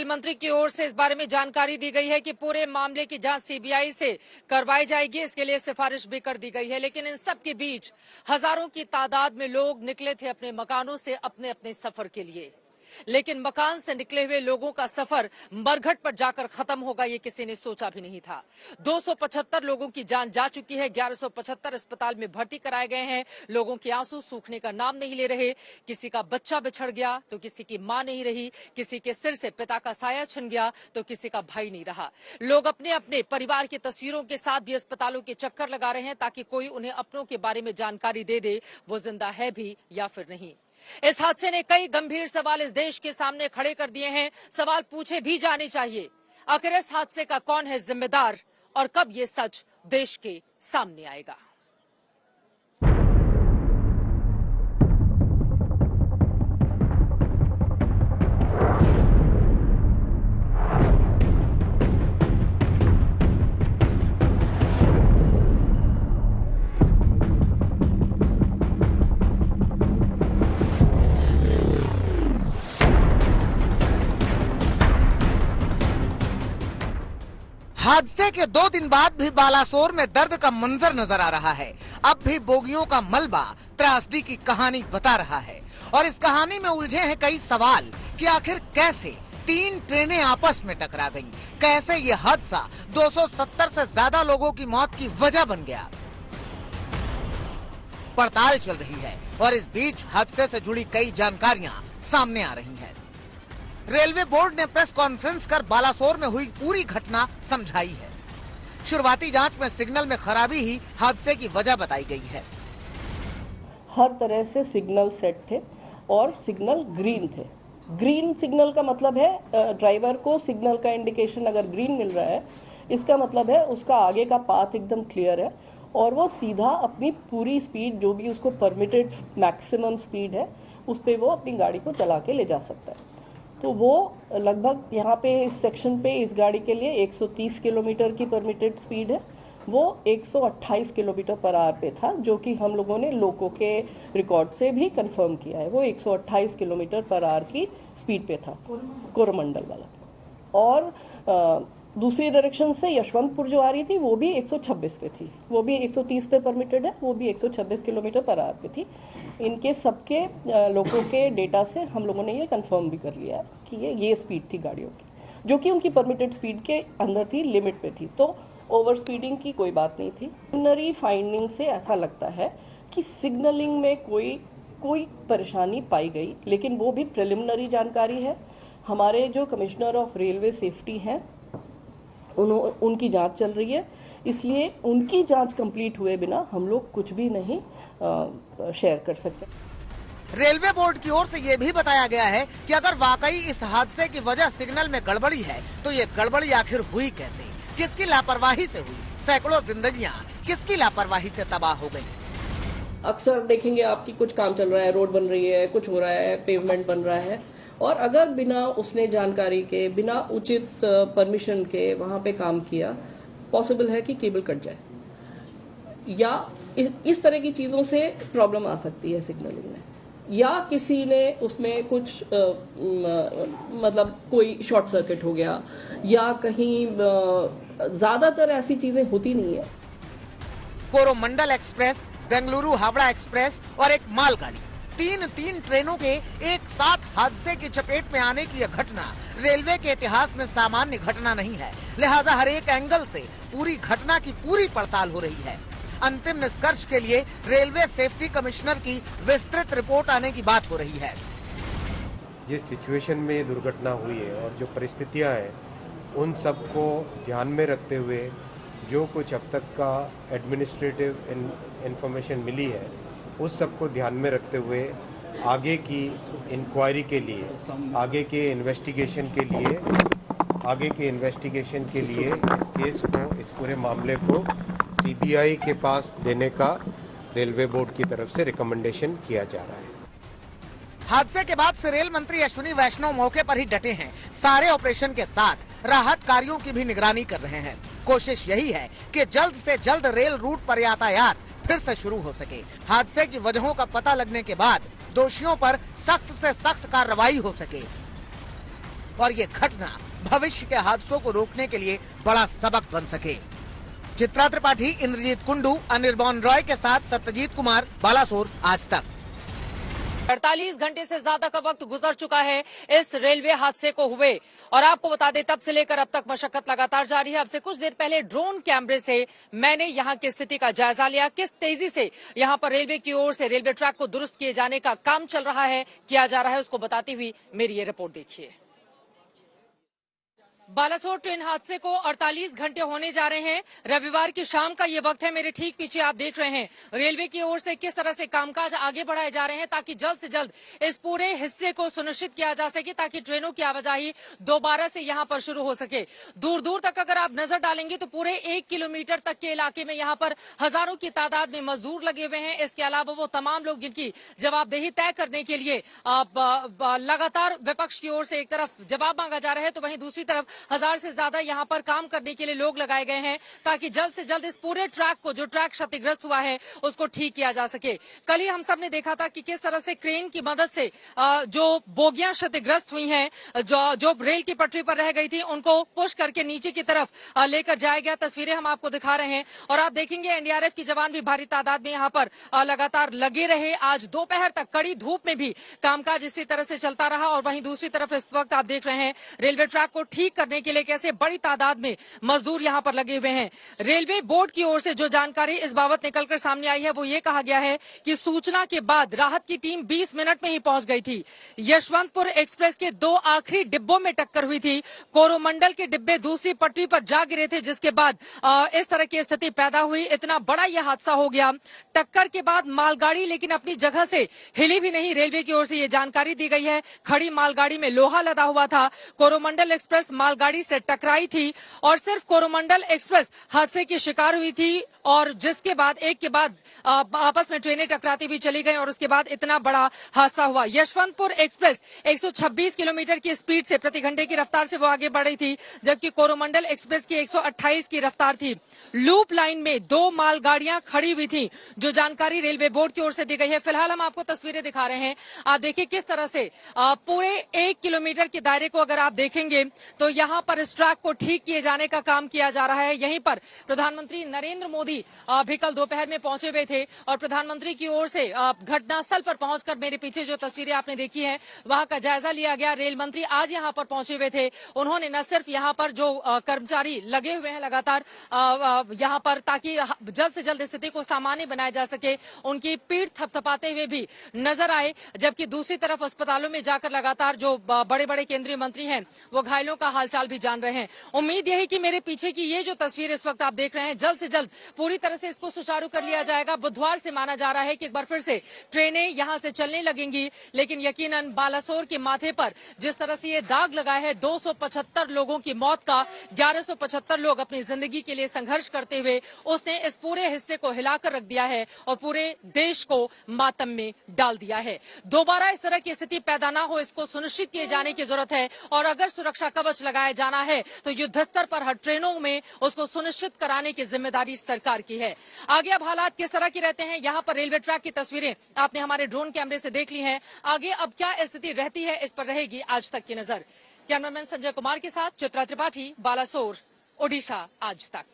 Rail मंत्री की ओर से इस बारे में जानकारी दी गई है कि पूरे मामले की जांच सीबीआई से करवाई जाएगी। इसके लिए सिफारिश भी कर दी गई है। लेकिन इन सब के बीच हजारों की तादाद में लोग निकले थे अपने मकानों से अपने अपने सफर के लिए। लेकिन मकान से निकले हुए लोगों का सफर मरघट पर जाकर खत्म होगा, ये किसी ने सोचा भी नहीं था। 275 लोगों की जान जा चुकी है। 1175 अस्पताल में भर्ती कराए गए हैं। लोगों के आंसू सूखने का नाम नहीं ले रहे। किसी का बच्चा बिछड़ गया तो किसी की मां नहीं रही, किसी के सिर से पिता का साया छिन गया तो किसी का भाई नहीं रहा। लोग अपने अपने परिवार की तस्वीरों के साथ भी अस्पतालों के चक्कर लगा रहे हैं ताकि कोई उन्हें अपनों के बारे में जानकारी दे दे, वो जिंदा है भी या फिर नहीं। इस हादसे ने कई गंभीर सवाल इस देश के सामने खड़े कर दिए हैं। सवाल पूछे भी जाने चाहिए, आखिर इस हादसे का कौन है जिम्मेदार और कब ये सच देश के सामने आएगा। हादसे के 2 दिन बाद भी बालासोर में दर्द का मंजर नजर आ रहा है। अब भी बोगियों का मलबा त्रासदी की कहानी बता रहा है और इस कहानी में उलझे हैं कई सवाल कि आखिर कैसे 3 ट्रेनें आपस में टकरा गईं, कैसे ये हादसा 270 से ज्यादा लोगों की मौत की वजह बन गया। पड़ताल चल रही है और इस बीच हादसे से जुड़ी कई जानकारियां सामने आ रही हैं। रेलवे बोर्ड ने प्रेस कॉन्फ्रेंस कर बालासोर में हुई पूरी घटना समझाई है। शुरुआती जांच में सिग्नल में खराबी ही हादसे की वजह बताई गई है। हर तरह से सिग्नल सेट थे और सिग्नल ग्रीन थे। ग्रीन सिग्नल का मतलब है ड्राइवर को सिग्नल का इंडिकेशन अगर ग्रीन मिल रहा है, इसका मतलब है उसका आगे का पाथ एकदम क्लियर है और वो सीधा अपनी पूरी स्पीड, जो भी उसको परमिटेड मैक्सिमम स्पीड है, उस पे वो अपनी गाड़ी को चला के ले जा सकता है। तो वो लगभग यहाँ पे इस सेक्शन पे इस गाड़ी के लिए 130 किलोमीटर की परमिटेड स्पीड है, वो 128 किलोमीटर पर आवर पे था, जो कि हम लोगों ने लोको के रिकॉर्ड से भी कंफर्म किया है। वो 128 किलोमीटर पर आवर की स्पीड पे था, कोरोमंडल वाला। और दूसरी डायरेक्शन से यशवंतपुर जो आ रही थी वो भी 126 पे थी, वो भी 130 पे परमिटेड है, वो भी 126 किलोमीटर पर आवर पे थी। इनके सबके लोगों के डेटा से हम लोगों ने ये कंफर्म भी कर लिया कि ये स्पीड थी गाड़ियों की, जो कि उनकी परमिटेड स्पीड के अंदर थी, लिमिट पे थी। तो ओवर स्पीडिंग की कोई बात नहीं थी। प्रिलिमिनरी फाइंडिंग से ऐसा लगता है कि सिग्नलिंग में कोई परेशानी पाई गई, लेकिन वो भी प्रिलिमिनरी जानकारी है। हमारे जो कमिश्नर ऑफ रेलवे सेफ्टी हैं, उनकी जांच चल रही है, इसलिए उनकी जांच कंप्लीट हुए बिना हम लोग कुछ भी नहीं शेयर कर सकते। रेलवे बोर्ड की ओर से ये भी बताया गया है कि अगर वाकई इस हादसे की वजह सिग्नल में गड़बड़ी है तो ये गड़बड़ी आखिर हुई कैसे, किसकी लापरवाही से हुई। सैकड़ों जिंदगियां किसकी लापरवाही से तबाह हो गयी। अक्सर देखेंगे आपकी कुछ काम चल रहा है, रोड बन रही है, कुछ हो रहा है, पेवमेंट बन रहा है, और अगर बिना उसने जानकारी के, बिना उचित परमिशन के वहां पे काम किया, पॉसिबल है कि केबल कट जाए या इस तरह की चीजों से प्रॉब्लम आ सकती है सिग्नलिंग में, या किसी ने उसमें कुछ मतलब कोई शॉर्ट सर्किट हो गया, या कहीं ज्यादातर ऐसी चीजें होती नहीं है। कोरोमंडल एक्सप्रेस, बेंगलुरु हावड़ा एक्सप्रेस और एक मालगाड़ी, तीन ट्रेनों के एक साथ हादसे की चपेट में आने की यह घटना रेलवे के इतिहास में सामान्य घटना नहीं है। लिहाजा हर एक एंगल से पूरी घटना की पूरी पड़ताल हो रही है। अंतिम निष्कर्ष के लिए रेलवे सेफ्टी कमिश्नर की विस्तृत रिपोर्ट आने की बात हो रही है। जिस सिचुएशन में ये दुर्घटना हुई है और जो परिस्थितियां हैं, उन सबको ध्यान में रखते हुए जो कुछ अब तक का एडमिनिस्ट्रेटिव इंफॉर्मेशन मिली है, उस सबको ध्यान में रखते हुए आगे की इंक्वायरी के लिए, आगे के इन्वेस्टिगेशन के लिए इस केस को, इस पूरे मामले को सीबीआई के पास देने का रेलवे बोर्ड की तरफ से रिकमेंडेशन किया जा रहा है। हादसे के बाद से रेल मंत्री अश्विनी वैष्णव मौके पर ही डटे हैं। सारे ऑपरेशन के साथ राहत कार्यों की भी निगरानी कर रहे हैं। कोशिश यही है कि जल्द से जल्द रेल रूट पर यातायात फिर से शुरू हो सके। हादसे की वजहों का पता लगने के बाद दोषियों पर सख्त से सख्त कार्रवाई हो सके। और ये घटना भविष्य के हादसों को रोकने के लिए बड़ा सबक बन सके। चित्रा त्रिपाठी, इंद्रजीत कुंडू, अनिर्बान रॉय के साथ सत्यजीत कुमार, बालासोर, आज तक। 48 घंटे से ज्यादा का वक्त गुजर चुका है इस रेलवे हादसे को हुए और आपको बता दें तब से लेकर अब तक मशक्कत लगातार जारी है। अब से कुछ देर पहले ड्रोन कैमरे से मैंने यहां की स्थिति का जायजा लिया, किस तेजी से यहां पर रेलवे की ओर से रेलवे ट्रैक को दुरुस्त किए जाने का काम चल रहा है, किया जा रहा है, उसको बताती हुई मेरी ये रिपोर्ट देखिए। बालासोर ट्रेन हादसे को 48 घंटे होने जा रहे हैं। रविवार की शाम का ये वक्त है। मेरे ठीक पीछे आप देख रहे हैं रेलवे की ओर से किस तरह से कामकाज आगे बढ़ाए जा रहे हैं ताकि जल्द से जल्द इस पूरे हिस्से को सुनिश्चित किया जा सके ताकि ट्रेनों की आवाजाही दोबारा से यहां पर शुरू हो सके। दूर दूर तक अगर आप नजर डालेंगे तो पूरे 1 किलोमीटर तक के इलाके में यहां पर हजारों की तादाद में मजदूर लगे हुए हैं। इसके अलावा वो तमाम लोग जिनकी जवाबदेही तय करने के लिए लगातार विपक्ष की ओर से एक तरफ जवाब मांगा जा रहा है तो वहीं दूसरी तरफ 1000 से ज्यादा यहां पर काम करने के लिए लोग लगाए गए हैं ताकि जल्द से जल्द इस पूरे ट्रैक को, जो ट्रैक क्षतिग्रस्त हुआ है, उसको ठीक किया जा सके। कल ही हम सब ने देखा था कि किस तरह से क्रेन की मदद से जो बोगियां क्षतिग्रस्त हुई हैं, जो रेल की पटरी पर रह गई थी, उनको पुश करके नीचे की तरफ लेकर जाया गया। तस्वीरें हम आपको दिखा रहे हैं और आप देखेंगे एनडीआरएफ की जवान भी भारी तादाद में यहां पर लगातार लगे रहे। आज दोपहर तक कड़ी धूप में भी कामकाज इसी तरह से चलता रहा और वहीं दूसरी तरफ इस वक्त आप देख रहे हैं रेलवे ट्रैक को ठीक करने के लिए कैसे बड़ी तादाद में मजदूर यहां पर लगे हुए हैं। रेलवे बोर्ड की ओर से जो जानकारी इस बाबत निकलकर सामने आई है वो ये कहा गया है कि सूचना के बाद राहत की टीम 20 मिनट में ही पहुंच गई थी। यशवंतपुर एक्सप्रेस के 2 आखिरी डिब्बों में टक्कर हुई थी। कोरोमंडल के डिब्बे दूसरी पटरी पर जा गिरे थे जिसके बाद इस तरह की स्थिति पैदा हुई। इतना बड़ा यह हादसा हो गया। टक्कर के बाद मालगाड़ी लेकिन अपनी जगह से हिली भी नहीं। रेलवे की ओर से ये जानकारी दी गई है। खड़ी मालगाड़ी में लोहा लदा हुआ था। कोरोमंडल एक्सप्रेस मालगाड़ी से टकराई थी और सिर्फ कोरोमंडल एक्सप्रेस हादसे की शिकार हुई थी और जिसके बाद एक के बाद आपस में ट्रेनें टकराती हुई चली गई और उसके बाद इतना बड़ा हादसा हुआ। यशवंतपुर एक्सप्रेस 126 किलोमीटर की स्पीड से प्रति घंटे की रफ्तार से वो आगे बढ़ रही थी जबकि कोरोमंडल एक्सप्रेस की 128 की रफ्तार थी। लूप लाइन में 2 मालगाड़ियां खड़ी हुई थी, जो जानकारी रेलवे बोर्ड की ओर से दी गई है। फिलहाल हम आपको तस्वीरें दिखा रहे हैं। आप देखिए किस तरह से पूरे 1 किलोमीटर के दायरे को अगर आप देखेंगे तो यहां पर इस ट्रैक को ठीक किए जाने का काम किया जा रहा है। यहीं पर प्रधानमंत्री नरेंद्र मोदी भी कल दोपहर में पहुंचे हुए थे और प्रधानमंत्री की ओर से घटनास्थल पर पहुंचकर मेरे पीछे जो तस्वीरें आपने देखी हैं वहां का जायजा लिया गया। रेल मंत्री आज यहां पर पहुंचे हुए थे। उन्होंने न सिर्फ यहां पर जो कर्मचारी लगे हुए हैं लगातार यहां पर ताकि जल्द से जल्द स्थिति को सामान्य बनाया जा सके, उनकी पीठ थपथपाते हुए भी नजर आए, जबकि दूसरी तरफ अस्पतालों में जाकर लगातार जो बड़े बड़े केंद्रीय मंत्री हैं वो घायलों का हालचाल भी जान रहे हैं। उम्मीद यही कि मेरे पीछे की ये जो तस्वीर इस वक्त आप देख रहे हैं जल्द से जल्द पूरी तरह से इसको सुचारू कर लिया जाएगा। बुधवार से माना जा रहा है कि एक बार फिर से ट्रेनें यहां से चलने लगेंगी, लेकिन यकीनन बालासोर के माथे पर जिस तरह से ये दाग लगा है 275 लोगों की मौत का, 1175 लोग अपनी जिंदगी के लिए संघर्ष करते हुए, उसने इस पूरे हिस्से को हिलाकर रख दिया है और पूरे देश को मातम में डाल दिया है। दोबारा इस तरह की स्थिति पैदा न हो, इसको सुनिश्चित किए जाने की जरूरत है और अगर सुरक्षा कवच लगाया जाना है तो युद्ध स्तर पर हर ट्रेनों में उसको सुनिश्चित कराने की जिम्मेदारी सरकार की है। आगे अब हालात किस तरह के रहते हैं, यहां पर रेलवे ट्रैक की तस्वीरें आपने हमारे ड्रोन कैमरे से देख ली हैं। आगे अब क्या स्थिति रहती है इस पर रहेगी आज तक की नजर। कैमरामैन संजय कुमार के साथ चित्रा त्रिपाठी, बालासोर, ओडिशा, आज तक।